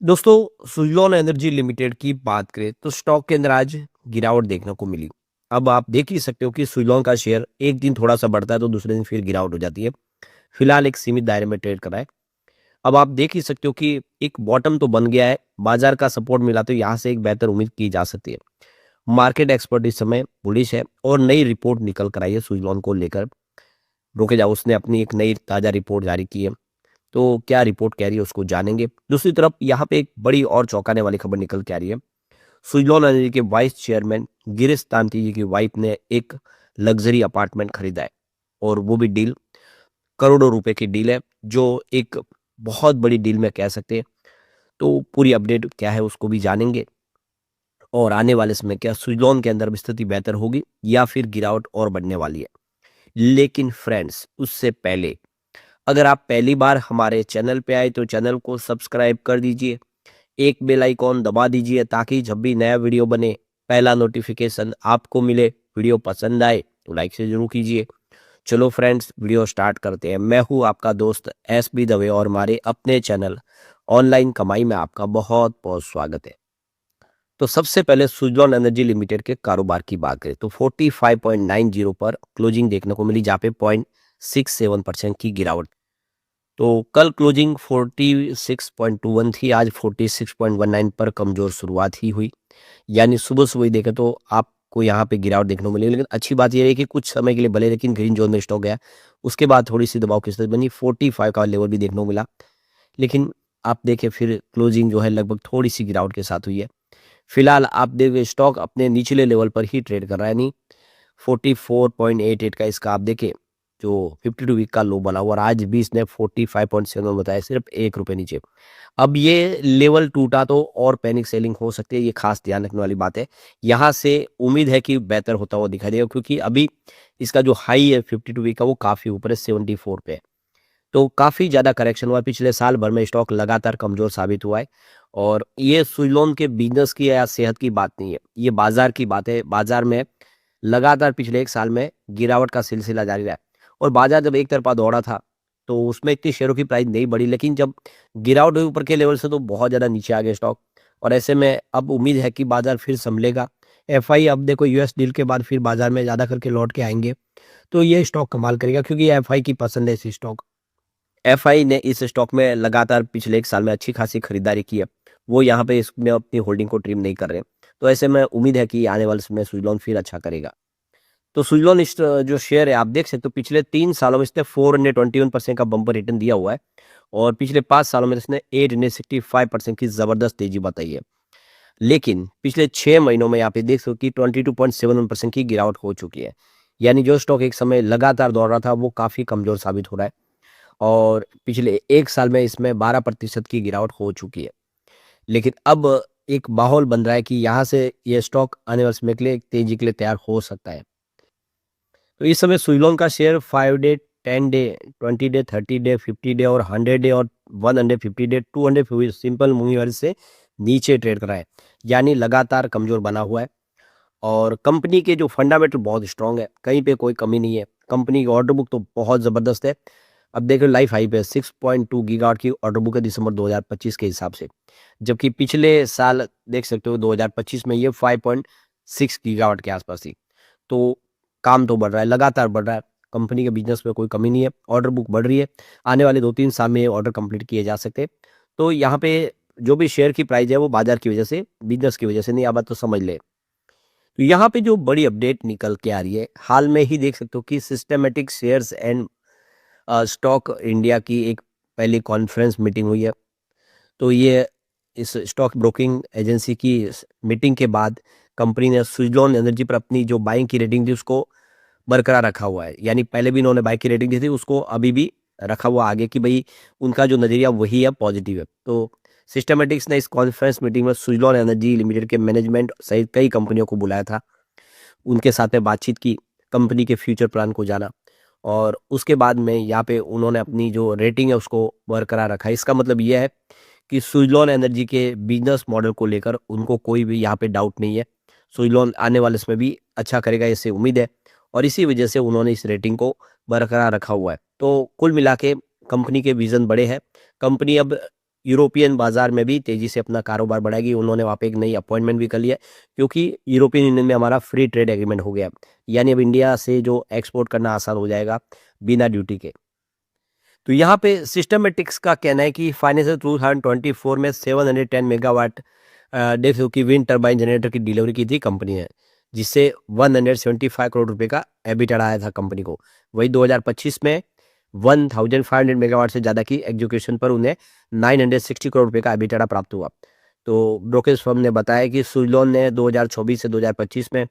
दोस्तों, Suzlon energy limited की बात करें तो स्टॉक के अंदर आज गिरावट देखने को मिली। अब आप देख ही सकते हो कि सुज़लॉन का शेयर एक दिन थोड़ा-सा बढ़ता है तो दूसरे दिन फिर गिरावट हो जाती है। फिलहाल एक सीमित दायरे में ट्रेड कर रहा है। अब आप देख ही सकते हो कि एक बॉटम तो बन गया है, बाज़ार का सपोर्ट मिला तो यहाँ से एक बेहतर उम्मीद की जा सकती है। मार्केट एक्सपर्ट इस समय बुलिश है और नई रिपोर्ट निकल कर आई है सुज़लॉन को लेकर। रुके जाओ, उसने अपनी एक नई ताज़ा रिपोर्ट जारी की है। तो क्या रिपोर्ट कह रही है उसको जानेंगे। दूसरी तरफ यहाँ पे एक बड़ी और चौंकाने वाली खबर निकल के आ रही है। सुजलॉन एनर्जी के वाइस चेयरमैन गिरीश तांती जी की वाइफ ने एक लग्जरी अपार्टमेंट खरीदा है और वो भी डील करोड़ों रुपए की डील है, जो एक बहुत बड़ी डील में कह सकते हैं। तो पूरी अपडेट क्या है उसको भी जानेंगे और आने वाले समय क्या सुजलॉन के अंदर स्थिति बेहतर होगी या फिर गिरावट और बढ़ने वाली है। लेकिन फ्रेंड्स, उससे पहले अगर आप पहली बार हमारे चैनल पे आए तो चैनल को सब्सक्राइब कर दीजिए, एक बेल आइकॉन दबा दीजिए ताकि जब भी नया वीडियो बने पहला नोटिफिकेशन आपको मिले। वीडियो पसंद आए तो लाइक से जरूर कीजिए। चलो फ्रेंड्स, वीडियो स्टार्ट करते हैं। मैं हूं आपका दोस्त एस बी दवे और हमारे अपने चैनल ऑनलाइन कमाई में आपका बहुत बहुत स्वागत है। तो सबसे पहले सुजलॉन एनर्जी लिमिटेड के कारोबार की बात करें तो 45.90 पर क्लोजिंग देखने को मिली, जहाँ पे 0.67% की गिरावट। तो कल क्लोजिंग 46.21 थी, आज 46.19 पर कमजोर शुरुआत ही हुई। यानी सुबह-सुबह ही देखें तो आपको यहाँ पे गिरावट देखने को मिलेगी। लेकिन अच्छी बात ये है कि कुछ समय के लिए भले लेकिन ग्रीन जोन में स्टॉक गया। उसके बाद थोड़ी-सी दबाव की स्थिति बनी, 45 का लेवल भी देखने को मिला। लेकिन आप देखें फिर क्लोजिंग जो है लगभग थोड़ी-सी गिरावट के साथ हुई है। फिलहाल आप देखिए स्टॉक अपने निचले लेवल पर ही ट्रेड कर रहा है, यानी 44.88 का इसका आप देखें जो 52 वीक का लो बना हुआ और आज भी इसने 45.7 बताया, सिर्फ ₹1 नीचे। अब ये लेवल टूटा तो और पैनिक सेलिंग हो सकती है, ये खास ध्यान रखने वाली बात है। यहाँ से उम्मीद है कि बेहतर होता हुआ दिखाई देगा, क्योंकि अभी इसका जो हाई है 52 वीक का वो काफ़ी ऊपर है, 74 पे है। तो काफ़ी ज़्यादा करेक्शन हुआ है। पिछले साल भर में स्टॉक लगातार कमज़ोर साबित हुआ है और ये सुज़लॉन के बिज़नेस की या सेहत की बात नहीं है, ये बाज़ार की बात है। बाज़ार में लगातार पिछले 1 साल में गिरावट का सिलसिला जारी रहा है और बाज़ार जब एक तरफ़ा दौड़ा था, तो उसमें इतनी शेयरों की प्राइस नहीं बढ़ी, लेकिन जब गिरावट हुई ऊपर के लेवल से तो बहुत ज़्यादा नीचे आ गए स्टॉक और ऐसे में अब उम्मीद है कि बाज़ार फिर सँभलेगा। एफआई अब देखो यूएस डील के बाद फिर बाज़ार में ज़्यादा करके लौट के आएँगे, तो ये स्टॉक कमाल करेगा, क्योंकि ये एफआई की पसंद है ऐसी स्टॉक। एफआई ने इस स्टॉक में लगातार पिछले 1 साल में अच्छी खासी खरीदारी की है। वो यहाँ पे इसमें अपनी होल्डिंग को ट्रिम नहीं कर रहे हैं। तो ऐसे में उम्मीद है कि आने वाले समय में सुज़लॉन फिर अच्छा करेगा। तो सुज़लॉन इस जो शेयर है आप देख सकते हो, पिछले 3 सालों में इसने 421% का बम्पर रिटर्न दिया हुआ है और पिछले 5 सालों में इसने 865% की ज़बरदस्त तेज़ी बताई है। लेकिन पिछले 6 महीनों में यहाँ पे देख सकते हो कि 22.71% की गिरावट हो चुकी है। यानी जो स्टॉक एक समय लगातार दौड़ रहा था वो काफ़ी कमज़ोर साबित हो रहा है और पिछले 1 साल में इसमें 12% की गिरावट हो चुकी है। लेकिन अब एक माहौल बन रहा है कि यहाँ से ये स्टॉक आने वाले समय के लिए एक तेज़ी के लिए तैयार हो सकता है। तो इस समय सुइलोन का share 5 day, 10 day, 20 day, 30 day, 50 day और 100 डे और 150 डे, 250 सिंपल मूविंग एवरेज से नीचे ट्रेड कर रहा है। यानी लगातार कमज़ोर बना हुआ है और कंपनी के जो फंडामेंटल बहुत स्ट्रॉन्ग है, कहीं पे कोई कमी नहीं है। कंपनी की ऑर्डर बुक तो बहुत ज़बरदस्त है। अब देखो लाइफ हाई पे 6.2 गीगावाट की ऑर्डर बुक है दिसंबर 2025 के हिसाब से। जबकि पिछले साल देख सकते हो 2025 में ये 5.6 गीगावाट के आसपास थी। तो काम तो बढ़ रहा है, लगातार बढ़ रहा है। कंपनी के बिज़नेस में कोई कमी नहीं है, ऑर्डर बुक बढ़ रही है। आने वाले 2-3 साल में ये ऑर्डर कंप्लीट किए जा सकते हैं। तो यहाँ पे जो भी शेयर की प्राइस है वो बाज़ार की वजह से, बिज़नेस की वजह से नहीं, आप बात तो समझ लें। तो यहाँ पे जो बड़ी अपडेट निकल के आ रही है, हाल में ही देख सकते हो कि systematic shares and stock India की एक पहली कॉन्फ्रेंस मीटिंग हुई है। तो ये इस स्टॉक ब्रोकिंग एजेंसी की इस मीटिंग के बाद कंपनी ने सुज़लॉन एनर्जी पर अपनी जो बाइंग की रेटिंग थी उसको बरकरार रखा हुआ है। यानी पहले भी इन्होंने बाई की रेटिंग दी थी, उसको अभी भी रखा हुआ आगे कि भई उनका जो नज़रिया वही है, पॉजिटिव है। तो सिस्टमैटिक्स ने इस कॉन्फ्रेंस मीटिंग में सुज़लॉन एनर्जी लिमिटेड के मैनेजमेंट सहित कई कंपनियों को बुलाया था। उनके साथ में बातचीत की, कंपनी के फ्यूचर प्लान को जाना और उसके बाद में यहाँ पे उन्होंने अपनी जो रेटिंग है उसको बरकरार रखा है। इसका मतलब ये है कि सुज़लॉन एनर्जी के बिज़नेस मॉडल को लेकर उनको कोई भी यहाँ पे डाउट नहीं है। सुज़लॉन आने वाले समय भी अच्छा करेगा, इससे उम्मीद है और इसी वजह से उन्होंने इस रेटिंग को बरकरार रखा हुआ है। तो कुल मिला के कंपनी के विज़न बड़े हैं। कंपनी अब यूरोपियन बाजार में भी तेजी से अपना कारोबार बढ़ाएगी। उन्होंने वहाँ पे एक नई अपॉइंटमेंट भी कर लिया क्योंकि यूरोपियन यूनियन में हमारा फ्री ट्रेड एग्रीमेंट हो गया, यानी अब इंडिया से जो एक्सपोर्ट करना आसान हो जाएगा बिना ड्यूटी के। तो यहाँ पे सिस्टमेटिक्स का कहना है कि फाइनेंशियल 2024 में 710 मेगावाट देखो कि विंड टर्बाइन जनरेटर की डिलीवरी की थी कंपनी ने, जिससे 175 करोड़ रुपए का एबिटा आया था कंपनी को। वही 2025 में 1500 मेगावाट से ज़्यादा की एग्जीक्यूशन पर उन्हें 960 करोड़ रुपए का एबिटा प्राप्त हुआ। तो ब्रोकरेज फर्म ने बताया कि सुज़लोन ने 2024 से 2025 में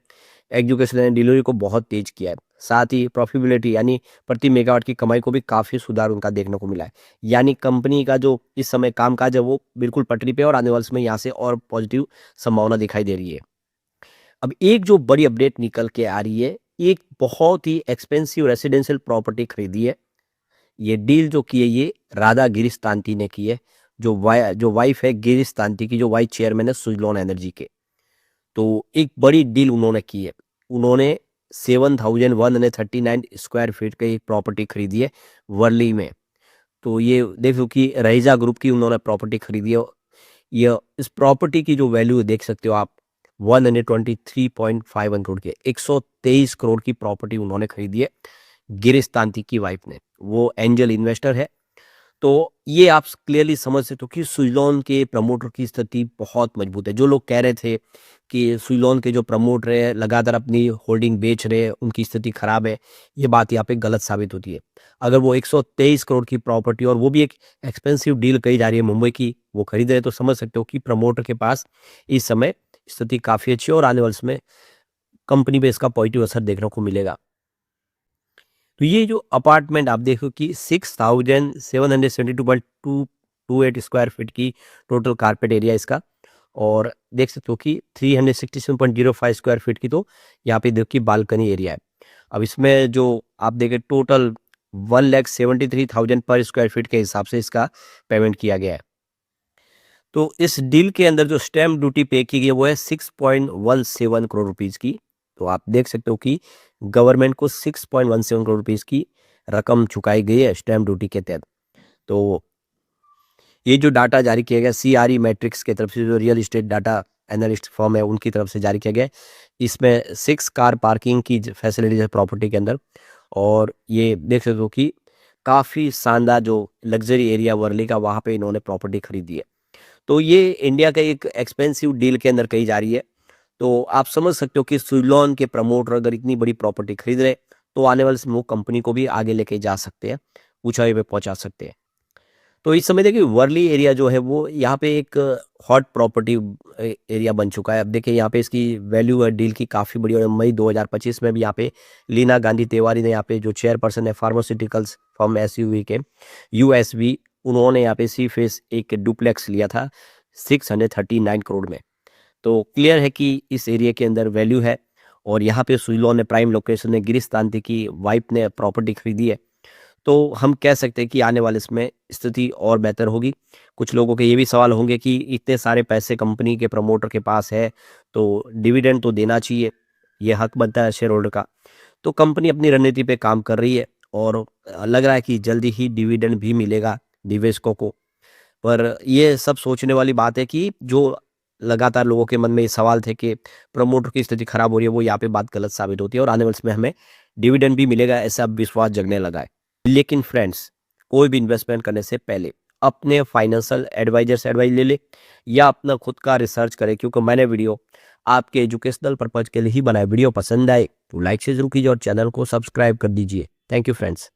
एग्जीक्यूशन एंड डिलीवरी को बहुत तेज किया है। साथ ही प्रॉफिटेबिलिटी यानी प्रति मेगावाट की कमाई को भी काफ़ी सुधार उनका देखने को मिला है। यानी कंपनी का जो इस समय कामकाज है वो बिल्कुल पटरी पे है और आने वाले समय यहाँ से और पॉजिटिव संभावना दिखाई दे रही है। अब एक जो बड़ी अपडेट निकल के आ रही है, एक बहुत ही एक्सपेंसिव रेसिडेंशियल प्रॉपर्टी खरीदी है। ये डील जो की है ये राधा गिरीश तांती ने की है, जो वाइफ है गिरीश तांती की, जो वाइस चेयरमैन है सुज़लोन एनर्जी के। तो एक बड़ी डील उन्होंने की है। उन्होंने 7139 स्क्वायर फीट की एक प्रॉपर्टी खरीदी है वर्ली में। तो ये देखो कि रहीजा ग्रुप की उन्होंने प्रॉपर्टी खरीदी है। ये इस प्रॉपर्टी की जो वैल्यू देख सकते हो आप 123.51 करोड़ की, 123 करोड़ की प्रॉपर्टी उन्होंने खरीदी है गिरीश तांती की वाइफ ने। वो एंजल इन्वेस्टर है। तो ये आप क्लियरली समझ सकते हो कि सुज़लोन के प्रमोटर की स्थिति बहुत मजबूत है। जो लोग कह रहे थे कि सुज़लोन के जो प्रमोटर है लगातार अपनी होल्डिंग बेच रहे हैं, उनकी स्थिति खराब है, ये बात यहाँ पे गलत साबित होती है। अगर वो 123 करोड़ की प्रॉपर्टी और वो भी एक एक्सपेंसिव डील कही जा रही है मुंबई की, वो खरीद रहे हैं, तो समझ सकते हो कि प्रमोटर के पास इस समय स्थिति काफ़ी अच्छी है और आने वाले समय कंपनी पे इसका पॉजिटिव असर देखने को मिलेगा। तो ये जो अपार्टमेंट आप देखो कि 6772.228 स्क्वायर फीट की टोटल कारपेट एरिया इसका, और देख सकते हो कि 367.05 स्क्वायर फीट की तो यहाँ पे देखो कि बालकनी एरिया है। अब इसमें जो आप देखें टोटल 1,73,000 पर स्क्वायर फीट के हिसाब से इसका पेमेंट किया गया है। तो इस डील के अंदर जो स्टैम्प ड्यूटी पे की गई है वो है 6.17 करोड़ रुपीज़ की। तो आप देख सकते हो कि गवर्नमेंट को 6.17 करोड़ रुपीज़ की रकम चुकाई गई है स्टैम्प ड्यूटी के तहत। तो ये जो डाटा जारी किया गया सीआरई मैट्रिक्स की तरफ से, जो real estate data analyst firm है उनकी तरफ से जारी किया गया है। इसमें 6 कार पार्किंग की फैसिलिटीज है प्रॉपर्टी के अंदर, और ये देख सकते हो कि काफ़ी शानदार जो लग्जरी एरिया वर्ली का वहाँ पे इन्होंने प्रॉपर्टी खरीदी है। तो ये इंडिया का एक एक्सपेंसिव डील के अंदर कही जा रही है। तो आप समझ सकते हो कि सुज़लोन के प्रमोटर अगर इतनी बड़ी प्रॉपर्टी खरीद रहे तो आने वाले समय वो कंपनी को भी आगे लेके जा सकते हैं, ऊंचाई पे पहुंचा सकते हैं। तो इस समय देखिए वर्ली एरिया जो है वो यहाँ पे एक हॉट प्रॉपर्टी एरिया बन चुका है। अब देखिए यहाँ पे इसकी वैल्यू है डील की काफ़ी बड़ी, और मई 2025 में भी यहाँ पे लीना गांधी तिवारी ने, यहाँ पे जो चेयरपर्सन है फार्मास्यूटिकल्स फर्म एसयूवी के यूएसवी, उन्होंने यहाँ पे सी फेस एक डुप्लेक्स लिया था 639 करोड़ में। तो क्लियर है कि इस एरिया के अंदर वैल्यू है, और यहाँ पे सुज़लोन ने प्राइम लोकेशन में गिरीश तांती की वाइफ ने प्रॉपर्टी खरीदी है। तो हम कह सकते हैं कि आने वाले इसमें स्थिति और बेहतर होगी। कुछ लोगों के ये भी सवाल होंगे कि इतने सारे पैसे कंपनी के प्रमोटर के पास है तो डिविडेंड तो देना चाहिए, ये हक बनता है शेयर होल्डर का। तो कंपनी अपनी रणनीति पे काम कर रही है और लग रहा है कि जल्दी ही डिविडेंड भी मिलेगा निवेशकों को। पर ये सब सोचने वाली बात है कि जो लगातार लोगों के मन में ये सवाल थे कि प्रमोटर की स्थिति खराब हो रही है, वो यहाँ पे बात गलत साबित होती है और आने वाले समय हमें डिविडेंड भी मिलेगा, ऐसा विश्वास जगने लगा है। लेकिन फ्रेंड्स, कोई भी इन्वेस्टमेंट करने से पहले अपने फाइनेंशियल एडवाइजर से एडवाइस ले ले या अपना खुद का रिसर्च करें, क्योंकि मैंने वीडियो आपके एजुकेशनल पर्पज के लिए ही बनाया। वीडियो पसंद आए तो लाइक से जरूर कीजिए और चैनल को सब्सक्राइब कर दीजिए। Thank you friends.